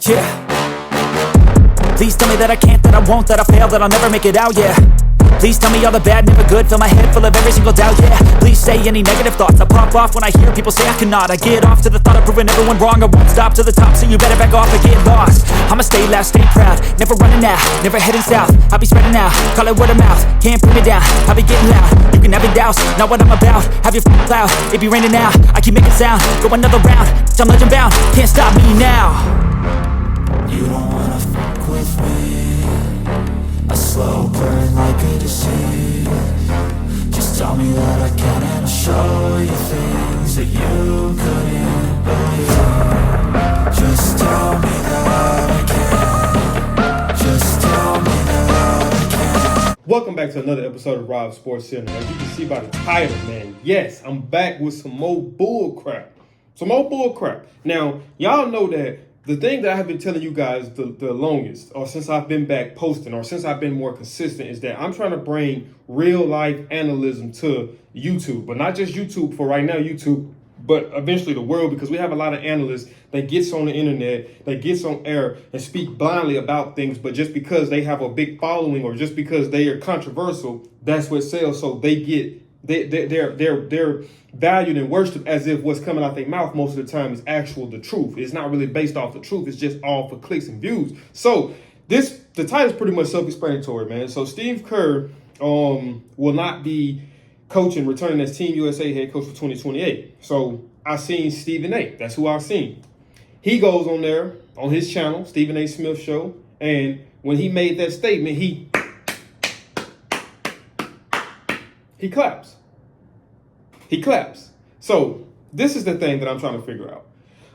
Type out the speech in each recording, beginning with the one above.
Yeah. Please tell me that I can't, that I won't, that I fail, that I'll never make it out, yeah. Please tell me all the bad, never good, fill my head full of every single doubt, yeah. Please say any negative thoughts, I pop off when I hear people say I cannot. I get off to the thought of proving everyone wrong, I won't stop to the top, so you better back off and get lost. I'ma stay loud, stay proud, never running out, never heading south. I'll be spreading out, call it word of mouth, can't put me down, I'll be getting loud. You can have your doubts, not what I'm about, have your cloud, it be raining now, I keep making sound, go another round, I'm legend bound, can't stop me now. You don't wanna fuck with me, a slow burn like a disease. Just tell me that I can and I'll show you things that you couldn't believe. Just tell me that I can, just tell me that I can. Welcome back to another episode of Rob Sports Center. As you can see by the title, man, yes, I'm back with some more bull crap. Now, y'all know that the thing that I have been telling you guys the longest, or since I've been back posting, or since I've been more consistent, is that I'm trying to bring real life analysis to YouTube, but not just YouTube for right now, YouTube, but eventually the world, because we have a lot of analysts that gets on the internet, that gets on air and speak blindly about things, but just because they have a big following or just because they are controversial, that's what sells. So they're valued and worshipped as if what's coming out their mouth most of the time is the truth. It's not really based off the truth. It's just all for clicks and views. So the title is pretty much self-explanatory, man. So Steve Kerr will not be returning as Team USA head coach for 2028. So I seen Stephen A. That's who I've seen. He goes on there on his channel, Stephen A. Smith Show, and when he made that statement, he claps. He claps. So this is the thing that I'm trying to figure out.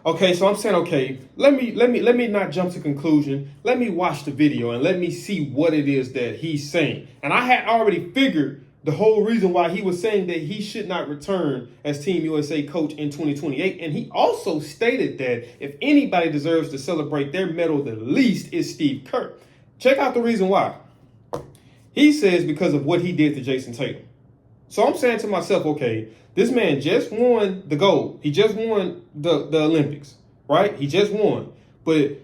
Okay, so I'm saying, okay, let me not jump to conclusion. Let me watch the video and let me see what it is that he's saying. And I had already figured the whole reason why he was saying that he should not return as Team USA coach in 2028. And he also stated that if anybody deserves to celebrate their medal the least is Steve Kerr. Check out the reason why. He says because of what he did to Jason Tatum. So I'm saying to myself, okay, this man just won the gold. He just won the Olympics, right? He just won. But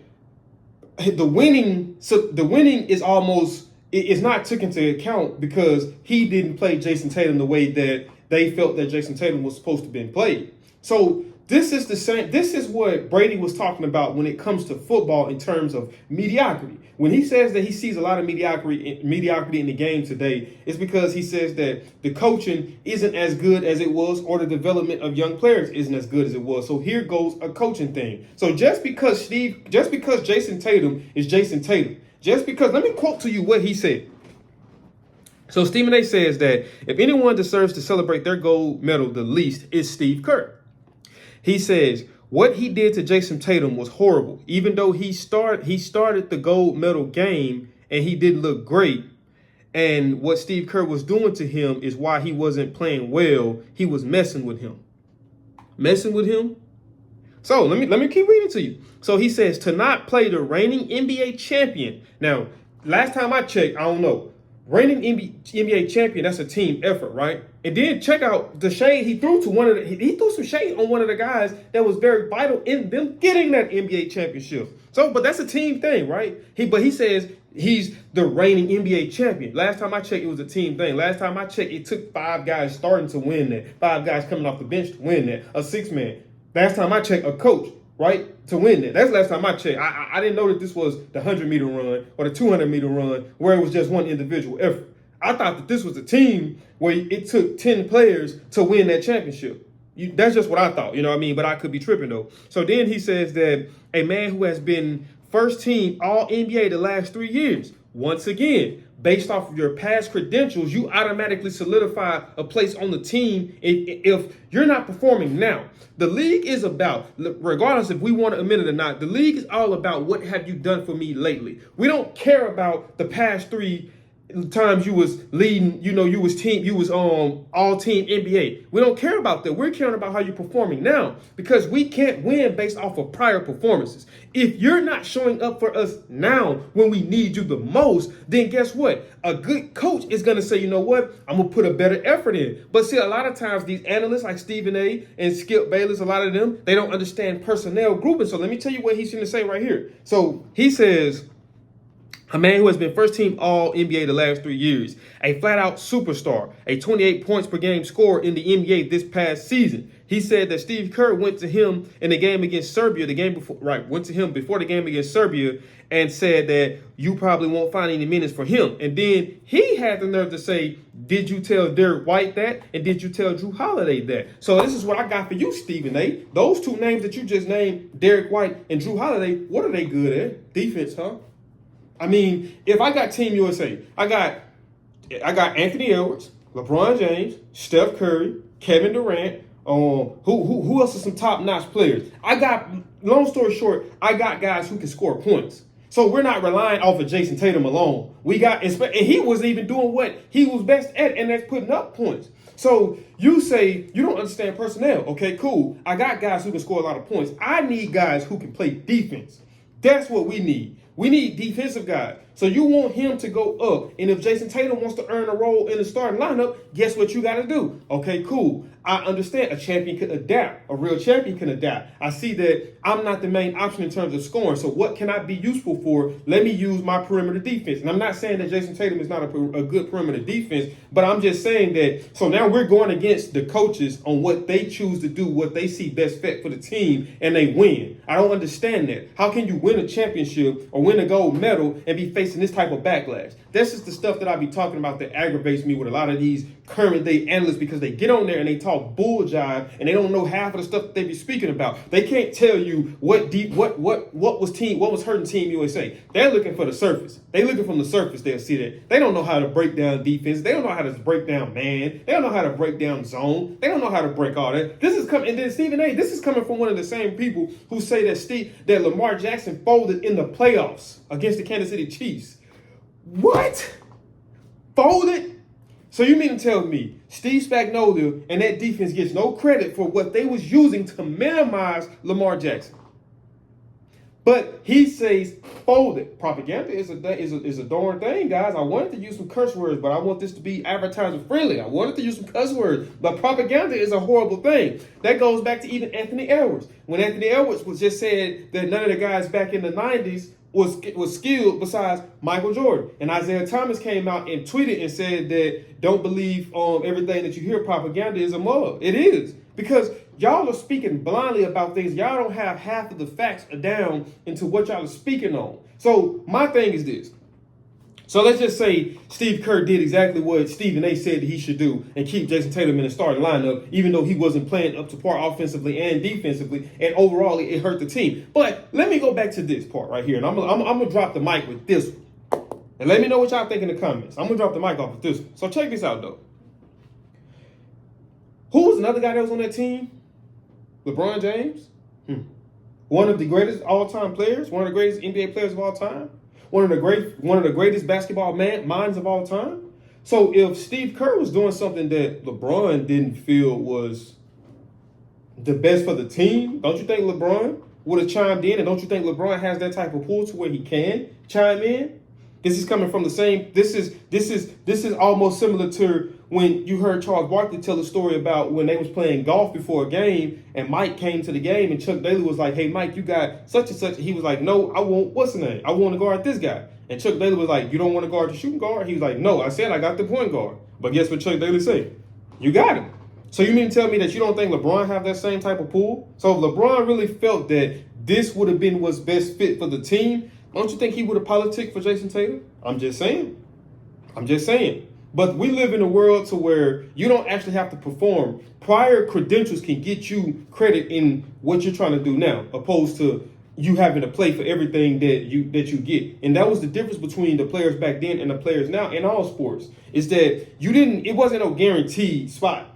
the winning is almost, it's not taken into account because he didn't play Jason Tatum the way that they felt that Jason Tatum was supposed to be played. So this is the same. This is what Brady was talking about when it comes to football in terms of mediocrity. When he says that he sees a lot of mediocrity in the game today, it's because he says that the coaching isn't as good as it was, or the development of young players isn't as good as it was. So here goes a coaching thing. So just because Jason Tatum is Jason Tatum, let me quote to you what he said. So Stephen A. says that if anyone deserves to celebrate their gold medal the least, is Steve Kerr. He says, what he did to Jason Tatum was horrible. Even though he started the gold medal game and he didn't look great. And what Steve Kerr was doing to him is why he wasn't playing well. He was messing with him. So let me keep reading to you. So he says to not play the reigning NBA champion. Now, last time I checked, I don't know. Reigning NBA champion, that's a team effort, right? And then check out the shade he threw to he threw some shade on one of the guys that was very vital in them getting that NBA championship. So, but that's a team thing, right? But he says he's the reigning NBA champion. Last time I checked, it was a team thing. Last time I checked, it took 5 guys starting to win that. 5 guys coming off the bench to win that. A 6-man. Last time I checked, a coach, right, to win that. That's the last time I checked. I didn't know that this was the 100-meter run or the 200-meter run where it was just one individual effort. I thought that this was a team where it took 10 players to win that championship. That's just what I thought, you know what I mean? But I could be tripping, though. So then he says that a man who has been first team All-NBA the last 3 years, once again, based off of your past credentials, you automatically solidify a place on the team if you're not performing now. The league is about, regardless if we want to admit it or not, the league is all about what have you done for me lately. We don't care about the past 3 times you was leading, you was all team NBA. We don't care about that. We're caring about how you're performing now, because we can't win based off of prior performances. If you're not showing up for us now when we need you the most, then guess what? A good coach is gonna say, you know what, I'm gonna put a better effort in. But see, a lot of times these analysts like Stephen A. and Skip Bayless, a lot of them, they don't understand personnel grouping. So let me tell you what he's gonna say right here. So he says, a man who has been first team All NBA the last 3 years, a flat out superstar, a 28 points per game scorer in the NBA this past season. He said that Steve Kerr went to him in the game against Serbia, went to him before the game against Serbia and said that you probably won't find any minutes for him. And then he had the nerve to say, did you tell Derek White that? And did you tell Drew Holiday that? So this is what I got for you, Stephen A. Those two names that you just named, Derek White and Drew Holiday, what are they good at? Defense, huh? I mean, if I got Team USA, I got Anthony Edwards, LeBron James, Steph Curry, Kevin Durant. Who else are some top-notch players? Long story short, I got guys who can score points. So we're not relying off of Jason Tatum alone. And he wasn't even doing what he was best at, and that's putting up points. So you say you don't understand personnel. Okay, cool. I got guys who can score a lot of points. I need guys who can play defense. That's what we need. We need defensive guys. So you want him to go up. And if Jason Tatum wants to earn a role in the starting lineup, guess what you got to do? Okay, cool. I understand a champion can adapt. A real champion can adapt. I see that I'm not the main option in terms of scoring. So what can I be useful for? Let me use my perimeter defense. And I'm not saying that Jason Tatum is not a good perimeter defense, but I'm just saying that, so now we're going against the coaches on what they choose to do, what they see best fit for the team, and they win. I don't understand that. How can you win a championship or win a gold medal and be facing this type of backlash? That's just the stuff that I be talking about that aggravates me with a lot of these current day analysts, because they get on there and they talk bull jive and they don't know half of the stuff that they be speaking about. They can't tell you what was hurting Team USA. They're looking for the surface. They looking from the surface. They'll see that. They don't know how to break down defense. They don't know how to break down man. They don't know how to break down zone. They don't know how to break all that. This is coming, and then Stephen A. This is coming from one of the same people who say that Lamar Jackson folded in the playoffs against the Kansas City Chiefs. What? Folded? So you mean to tell me Steve Spagnuolo and that defense gets no credit for what they was using to minimize Lamar Jackson? But he says folded. Propaganda is a darn thing, guys. I wanted to use some curse words, but I want this to be advertiser friendly. I wanted to use some curse words, but propaganda is a horrible thing. That goes back to even Anthony Edwards. When Anthony Edwards was just said that none of the guys back in the 90s was skilled besides Michael Jordan. And Isaiah Thomas came out and tweeted and said that don't believe everything that you hear. Propaganda is a mug. It is. Because y'all are speaking blindly about things. Y'all don't have half of the facts down into what y'all are speaking on. So my thing is this. So let's just say Steve Kerr did exactly what Stephen A. said that he should do and keep Jason Tatum in the starting lineup, even though he wasn't playing up to par offensively and defensively, and overall it hurt the team. But let me go back to this part right here, and I'm gonna drop the mic with this one. And let me know what y'all think in the comments. I'm gonna drop the mic off with this one. So check this out though. Who was another guy that was on that team? LeBron James. One of the greatest all-time players, one of the greatest NBA players of all time. One of the greatest basketball minds of all time. So if Steve Kerr was doing something that LeBron didn't feel was the best for the team, don't you think LeBron would have chimed in? And don't you think LeBron has that type of pull to where he can chime in? This is coming from the same. This is almost similar to when you heard Charles Barkley tell a story about when they was playing golf before a game, and Mike came to the game, and Chuck Daly was like, "Hey, Mike, you got such and such." He was like, "No, I want what's the name? I want to guard this guy." And Chuck Daly was like, "You don't want to guard the shooting guard?" He was like, "No, I said I got the point guard." But guess what Chuck Daly said? You got him. So you mean to tell me that you don't think LeBron have that same type of pull? So if LeBron really felt that this would have been what's best fit for the team, don't you think he would have politicked for Jason Tatum? I'm just saying. But we live in a world to where you don't actually have to perform. Prior credentials can get you credit in what you're trying to do now, opposed to you having to play for everything that you get. And that was the difference between the players back then and the players now in all sports, is that it wasn't no guaranteed spot.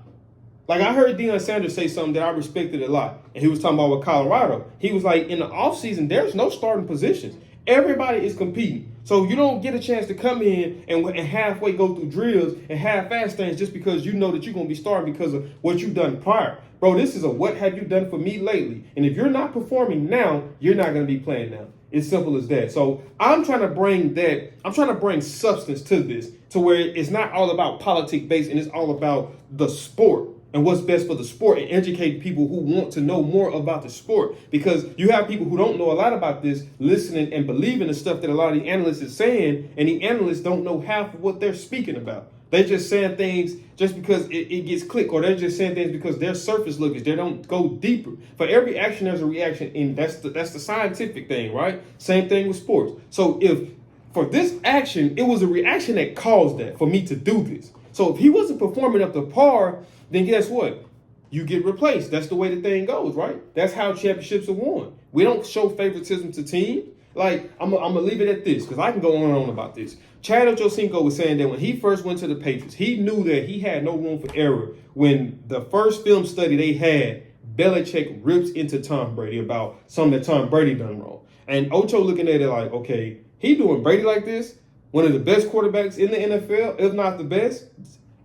Like I heard Deion Sanders say something that I respected a lot. And he was talking about with Colorado. He was like, in the offseason, there's no starting positions. Everybody is competing. So you don't get a chance to come in and halfway go through drills and half-ass things just because you know that you're going to be starting because of what you've done prior. Bro, this is a what have you done for me lately. And if you're not performing now, you're not going to be playing now. It's simple as that. So I'm trying to bring substance to this, to where it's not all about politics based and it's all about the sport and what's best for the sport, and educate people who want to know more about the sport. Because you have people who don't know a lot about this listening and believing the stuff that a lot of the analysts is saying, and the analysts don't know half of what they're speaking about. They're just saying things just because it gets clicked, or they're just saying things because they're surface lookers. They don't go deeper. For every action, there's a reaction, and that's the scientific thing, right? Same thing with sports. So if for this action, it was a reaction that caused that for me to do this. So if he wasn't performing up to par, then guess what? You get replaced. That's the way the thing goes, right? That's how championships are won. We don't show favoritism to teams. Like, I'm gonna leave it at this because I can go on and on about this. Chad Ochocinco was saying that when he first went to the Patriots, he knew that he had no room for error. When the first film study they had, Belichick rips into Tom Brady about something that Tom Brady done wrong. And Ocho looking at it like, okay, he doing Brady like this, one of the best quarterbacks in the NFL, if not the best.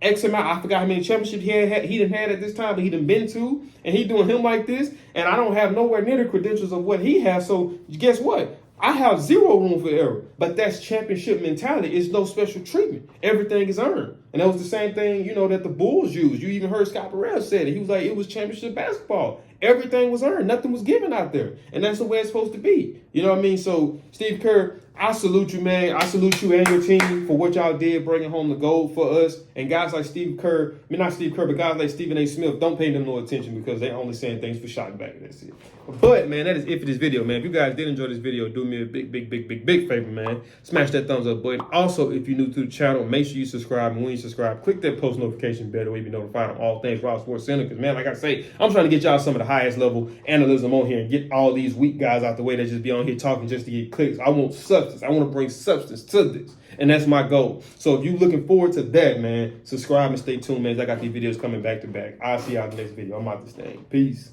X amount, I forgot how many championships he done had at this time, but he done been to, and he doing him like this, and I don't have nowhere near the credentials of what he has. So guess what? I have zero room for error. But that's championship mentality. It's no special treatment. Everything is earned. And that was the same thing, that the Bulls used. You even heard Scott Burrell said it. He was like, it was championship basketball. Everything was earned. Nothing was given out there. And that's the way it's supposed to be. You know what I mean? So, Steve Kerr, I salute you, man. I salute you and your team for what y'all did, bringing home the gold for us. And guys like Steve Kerr, not Steve Kerr, but guys like Stephen A. Smith, don't pay them no attention because they're only saying things for shot back. That's it. But, man, that is it for this video, man. If you guys did enjoy this video, do me a big favor, man. Smash that thumbs up button. Also, if you're new to the channel, make sure you subscribe. And when you subscribe, click that post notification bell. That way you be notified on all things Raw Sports Center. Because, man, like I say, I'm trying to get y'all some of the highest level analytics on here and get all these weak guys out the way that just be on here talking just to get clicks. I want substance. I want to bring substance to this. And that's my goal. So if you're looking forward to that, man, subscribe and stay tuned, man. I got these videos coming back to back. I'll see y'all in the next video. I'm out this thing. Peace.